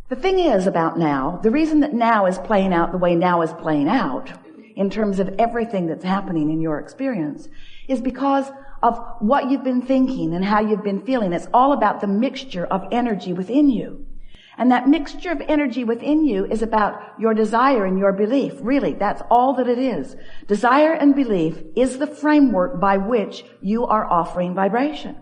The thing is about now, the reason that now is playing out the way now is playing out in terms of everything that's happening in your experience is because of what you've been thinking and how you've been feeling. It's all about the mixture of energy within you. And that mixture of energy within you is about your desire and your belief. Really, that's all that it is. Desire and belief is the framework by which you are offering vibration.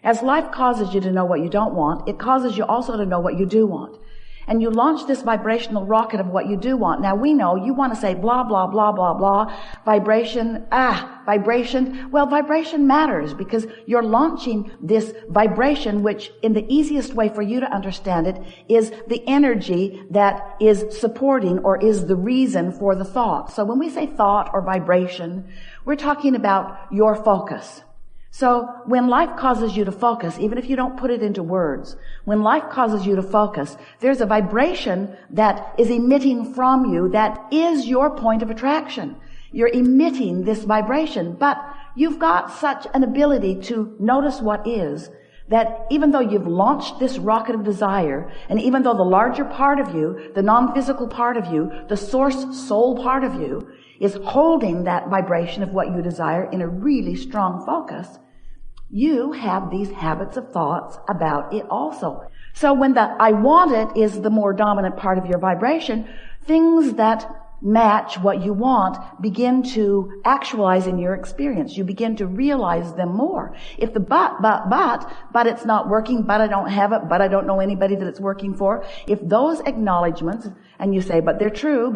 As life causes you to know what you don't want, it causes you also to know what you do want. And you launch this vibrational rocket of what you do want. Now we know you want to say blah, blah, blah, blah, blah. Vibration, vibration. Well, vibration matters because you're launching this vibration, which in the easiest way for you to understand it is the energy that is supporting or is the reason for the thought. So when we say thought or vibration, we're talking about your focus. So when life causes you to focus, even if you don't put it into words, when life causes you to focus, there's a vibration that is emitting from you that is your point of attraction. You're emitting this vibration, but you've got such an ability to notice what is that even though you've launched this rocket of desire, and even though the larger part of you, the non-physical part of you, the source soul part of you, is holding that vibration of what you desire in a really strong focus, you have these habits of thoughts about it also. So when the I want it is the more dominant part of your vibration, things that match what you want begin to actualize in your experience. You begin to realize them more. If the but it's not working, but I don't have it, but I don't know anybody that it's working for, if those acknowledgments, and you say, but they're true,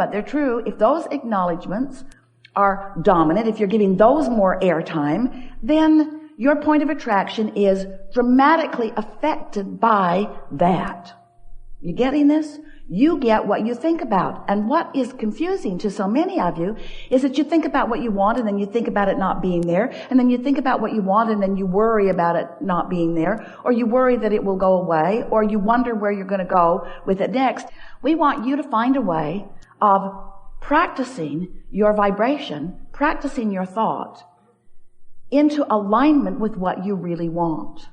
if those acknowledgments are dominant, if you're giving those more airtime, then your point of attraction is dramatically affected by that. You getting this? You get what you think about. And what is confusing to so many of you is that you think about what you want and then you think about it not being there. And then you think about what you want and then you worry about it not being there. Or you worry that it will go away. Or you wonder where you're going to go with it next. We want you to find a way of practicing your vibration, practicing your thought into alignment with what you really want.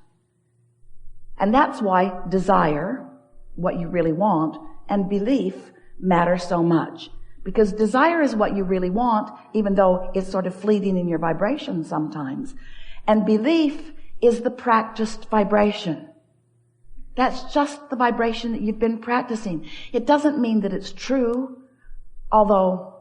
And that's why desire, what you really want, and belief matter so much. Because desire is what you really want, even though it's sort of fleeting in your vibration sometimes. And belief is the practiced vibration. That's just the vibration that you've been practicing. It doesn't mean that it's true, although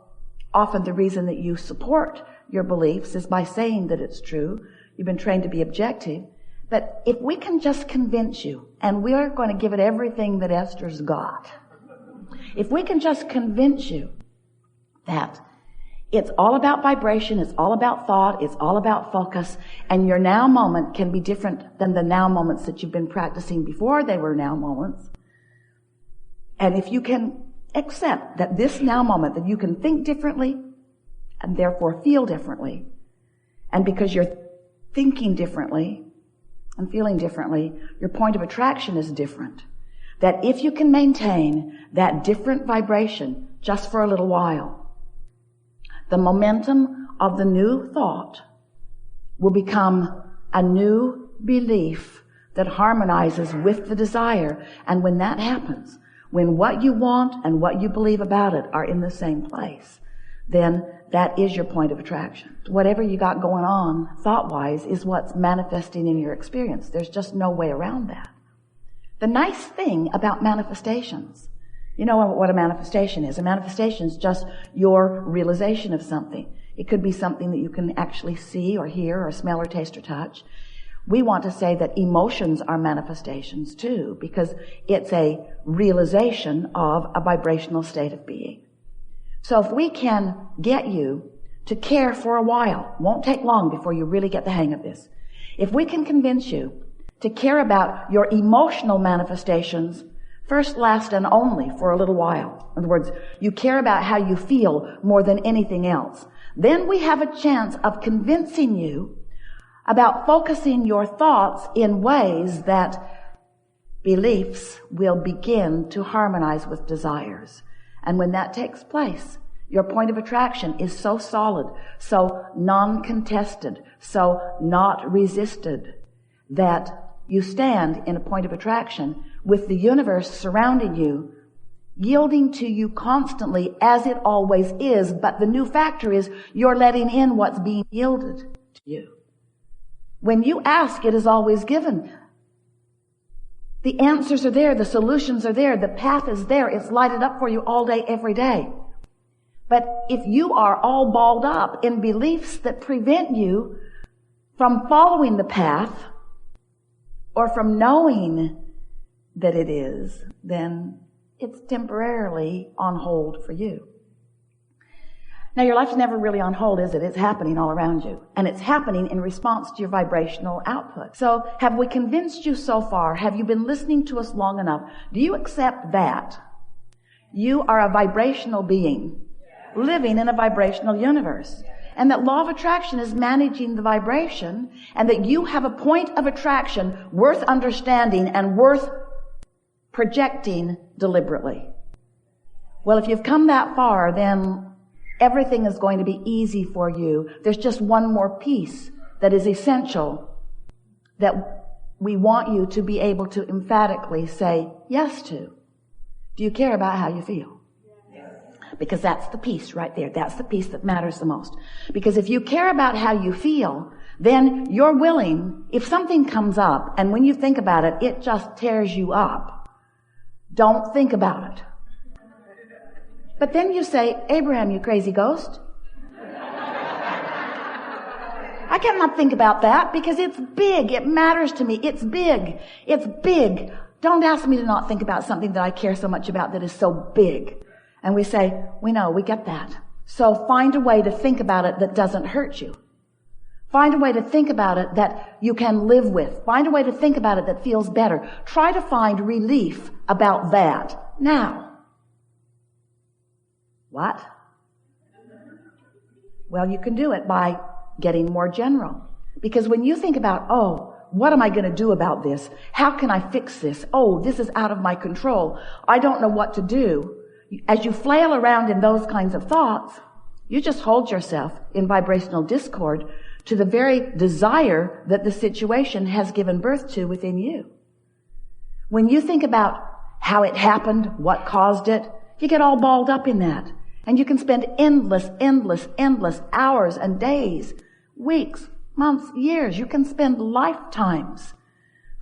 often the reason that you support your beliefs is by saying that it's true. You've been trained to be objective. But if we can just convince you, and we are going to give it everything that Esther's got, if we can just convince you that it's all about vibration, it's all about thought, it's all about focus, and your now moment can be different than the now moments that you've been practicing before they were now moments. And if you can accept that this now moment, that you can think differently and therefore feel differently, and because you're thinking differently and feeling differently, your point of attraction is different. That if you can maintain that different vibration just for a little while, the momentum of the new thought will become a new belief that harmonizes with the desire. And when that happens, when what you want and what you believe about it are in the same place, then that is your point of attraction. Whatever you got going on thought-wise is what's manifesting in your experience. There's just no way around that. The nice thing about manifestations, you know what a manifestation is. A manifestation is just your realization of something. It could be something that you can actually see or hear or smell or taste or touch. We want to say that emotions are manifestations too, because it's a realization of a vibrational state of being. So if we can get you to care for a while, won't take long before you really get the hang of this. If we can convince you to care about your emotional manifestations first, last, and only for a little while. In other words, you care about how you feel more than anything else. Then we have a chance of convincing you about focusing your thoughts in ways that beliefs will begin to harmonize with desires. And when that takes place, your point of attraction is so solid, so non-contested, so not resisted, that you stand in a point of attraction with the universe surrounding you, yielding to you constantly as it always is. But the new factor is you're letting in what's being yielded to you. When you ask, it is always given. The answers are there. The solutions are there. The path is there. It's lighted up for you all day, every day. But if you are all balled up in beliefs that prevent you from following the path or from knowing that it is, then it's temporarily on hold for you. Now, your life's never really on hold, is it? It's happening all around you. And it's happening in response to your vibrational output. So, have we convinced you so far? Have you been listening to us long enough? Do you accept that you are a vibrational being living in a vibrational universe? And that law of attraction is managing the vibration, and that you have a point of attraction worth understanding and worth projecting deliberately. Well, if you've come that far, then everything is going to be easy for you. There's just one more piece that is essential that we want you to be able to emphatically say yes to. Do you care about how you feel? Yes. Because that's the piece right there. That's the piece that matters the most. Because if you care about how you feel, then you're willing, if something comes up and when you think about it, it just tears you up, don't think about it. But then you say, Abraham, you crazy ghost. I cannot think about that because it's big. It matters to me. It's big. It's big. Don't ask me to not think about something that I care so much about that is so big. And we say, we know, we get that. So find a way to think about it that doesn't hurt you. Find a way to think about it that you can live with. Find a way to think about it that feels better. Try to find relief about that now. What? Well, you can do it by getting more general. Because when you think about, oh, what am I going to do about this? How can I fix this? Oh, this is out of my control. I don't know what to do. As you flail around in those kinds of thoughts, you just hold yourself in vibrational discord to the very desire that the situation has given birth to within you. When you think about how it happened, what caused it, you get all balled up in that. And you can spend endless hours and days, weeks, months, years. You can spend lifetimes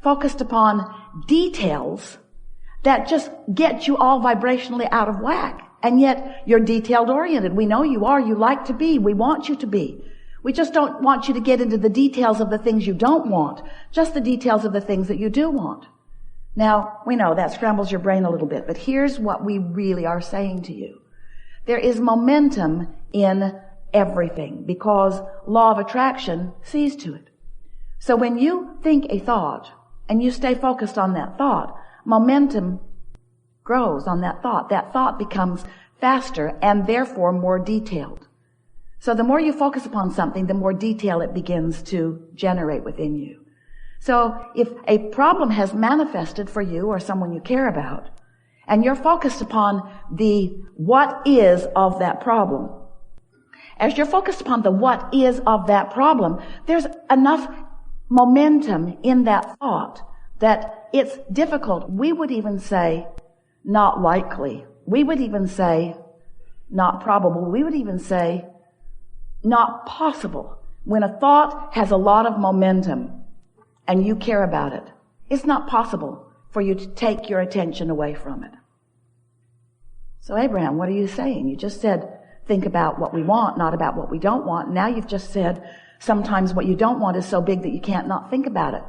focused upon details that just get you all vibrationally out of whack. And yet you're detailed oriented. We know you are. You like to be. We want you to be. We just don't want you to get into the details of the things you don't want, just the details of the things that you do want. Now, we know that scrambles your brain a little bit, but here's what we really are saying to you. There is momentum in everything because law of attraction sees to it. So when you think a thought and you stay focused on that thought, momentum grows on that thought. That thought becomes faster and therefore more detailed. So the more you focus upon something, the more detail it begins to generate within you. So if a problem has manifested for you or someone you care about, and you're focused upon the what is of that problem, as you're focused upon the what is of that problem, there's enough momentum in that thought that it's difficult. We would even say not likely. We would even say not probable. We would even say not possible. When a thought has a lot of momentum and you care about it, it's not possible for you to take your attention away from it. So Abraham, what are you saying? You just said, think about what we want, not about what we don't want. Now you've just said, sometimes what you don't want is so big that you can't not think about it.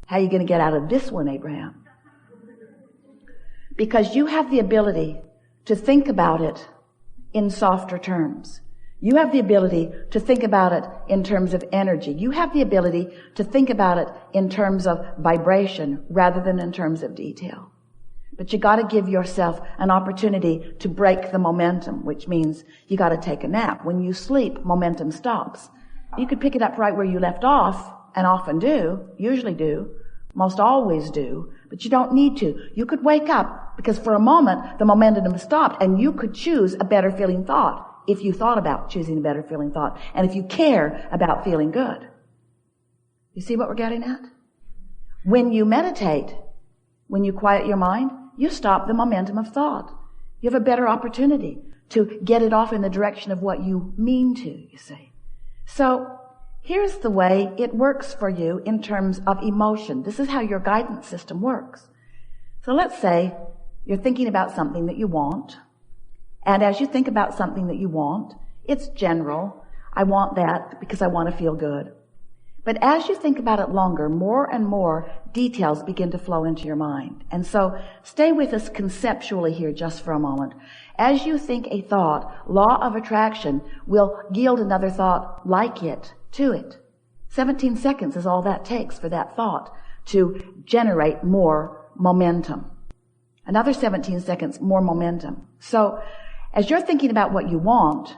How are you going to get out of this one, Abraham? Because you have the ability to think about it in softer terms. You have the ability to think about it in terms of energy. You have the ability to think about it in terms of vibration rather than in terms of detail. But you got to give yourself an opportunity to break the momentum, which means you got to take a nap. When you sleep, momentum stops. You could pick it up right where you left off, and often do, usually do, most always do, but you don't need to. You could wake up because for a moment the momentum stopped, and you could choose a better feeling thought if you thought about choosing a better feeling thought, and if you care about feeling good. You see what we're getting at? When you meditate, when you quiet your mind, you stop the momentum of thought. You have a better opportunity to get it off in the direction of what you mean to, you see. So here's the way it works for you in terms of emotion. This is how your guidance system works. So let's say you're thinking about something that you want. And as you think about something that you want, it's general. I want that because I want to feel good. But as you think about it longer, more and more details begin to flow into your mind. And so stay with us conceptually here just for a moment. As you think a thought, law of attraction will yield another thought like it to it. 17 seconds is all that takes for that thought to generate more momentum. Another 17 seconds, more momentum. So as you're thinking about what you want,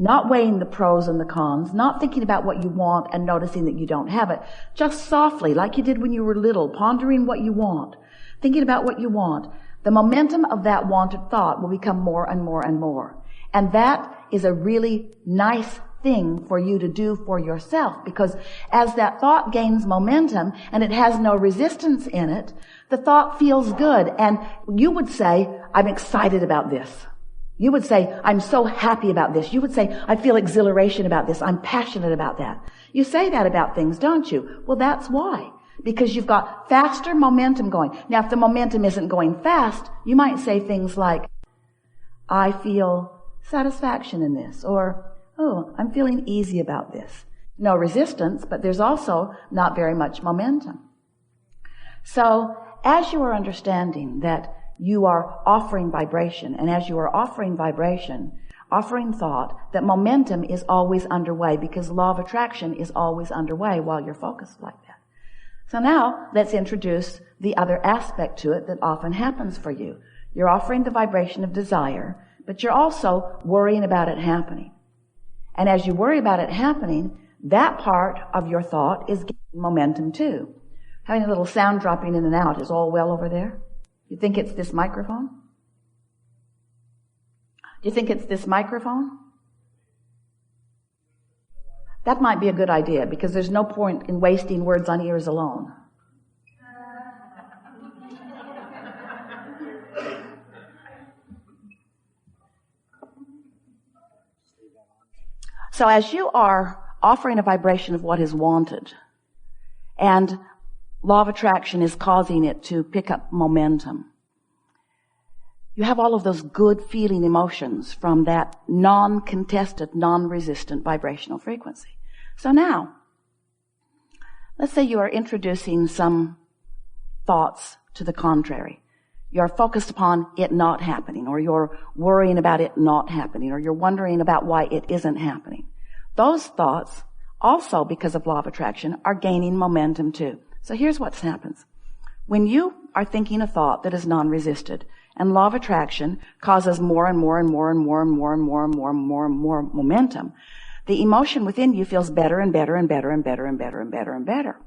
not weighing the pros and the cons, not thinking about what you want and noticing that you don't have it, just softly, like you did when you were little, pondering what you want, thinking about what you want, the momentum of that wanted thought will become more and more and more. And that is a really nice thing for you to do for yourself, because as that thought gains momentum and it has no resistance in it, the thought feels good. And you would say, I'm excited about this. You would say, I'm so happy about this. You would say, I feel exhilaration about this. I'm passionate about that. You say that about things, don't you? Well, that's why. Because you've got faster momentum going. Now, if the momentum isn't going fast, you might say things like, I feel satisfaction in this, or, oh, I'm feeling easy about this. No resistance, but there's also not very much momentum. So, as you are understanding that you are offering vibration, and as you are offering vibration, offering thought, that momentum is always underway, because law of attraction is always underway while you're focused like that. So now, let's introduce the other aspect to it that often happens for you. You're offering the vibration of desire, but you're also worrying about it happening. And as you worry about it happening, that part of your thought is gaining momentum too. Having a little sound dropping in and out is all well over there. You think it's this microphone? Do you think it's this microphone? That might be a good idea, because there's no point in wasting words on ears alone. So as you are offering a vibration of what is wanted, and law of attraction is causing it to pick up momentum, you have all of those good feeling emotions from that non-contested, non-resistant vibrational frequency. So now, let's say you are introducing some thoughts to the contrary. You're focused upon it not happening, or you're worrying about it not happening, or you're wondering about why it isn't happening. Those thoughts, also because of law of attraction, are gaining momentum too. So here's what happens. When you are thinking a thought that is non-resisted, and law of attraction causes more and more and more and more and more and more and more and more and more momentum, the emotion within you feels better and better and better and better and better and better and better.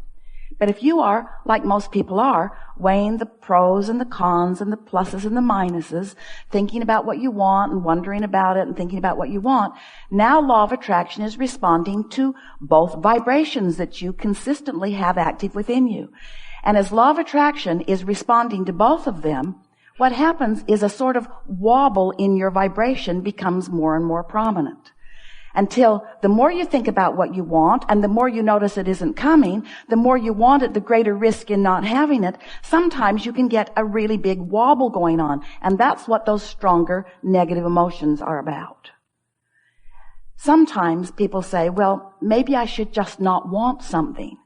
But if you are, like most people are, weighing the pros and the cons and the pluses and the minuses, thinking about what you want and wondering about it and thinking about what you want, now law of attraction is responding to both vibrations that you consistently have active within you. And as law of attraction is responding to both of them, what happens is a sort of wobble in your vibration becomes more and more prominent. Until the more you think about what you want and the more you notice it isn't coming, the more you want it, the greater risk in not having it. Sometimes you can get a really big wobble going on. And that's what those stronger negative emotions are about. Sometimes people say, well, maybe I should just not want something.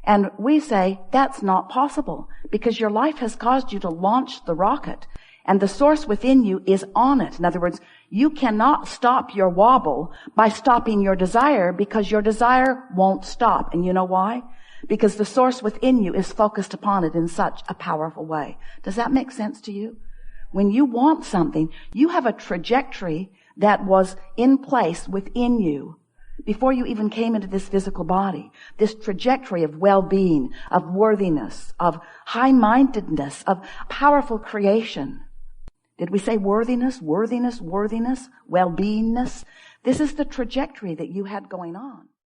And we say, that's not possible, because your life has caused you to launch the rocket, and the source within you is on it. In other words, you cannot stop your wobble by stopping your desire, because your desire won't stop. And you know why? Because the source within you is focused upon it in such a powerful way. Does that make sense to you? When you want something, you have a trajectory that was in place within you before you even came into this physical body. This trajectory of well-being, of worthiness, of high-mindedness, of powerful creation. Did we say worthiness, worthiness, worthiness, well-beingness? This is the trajectory that you had going on.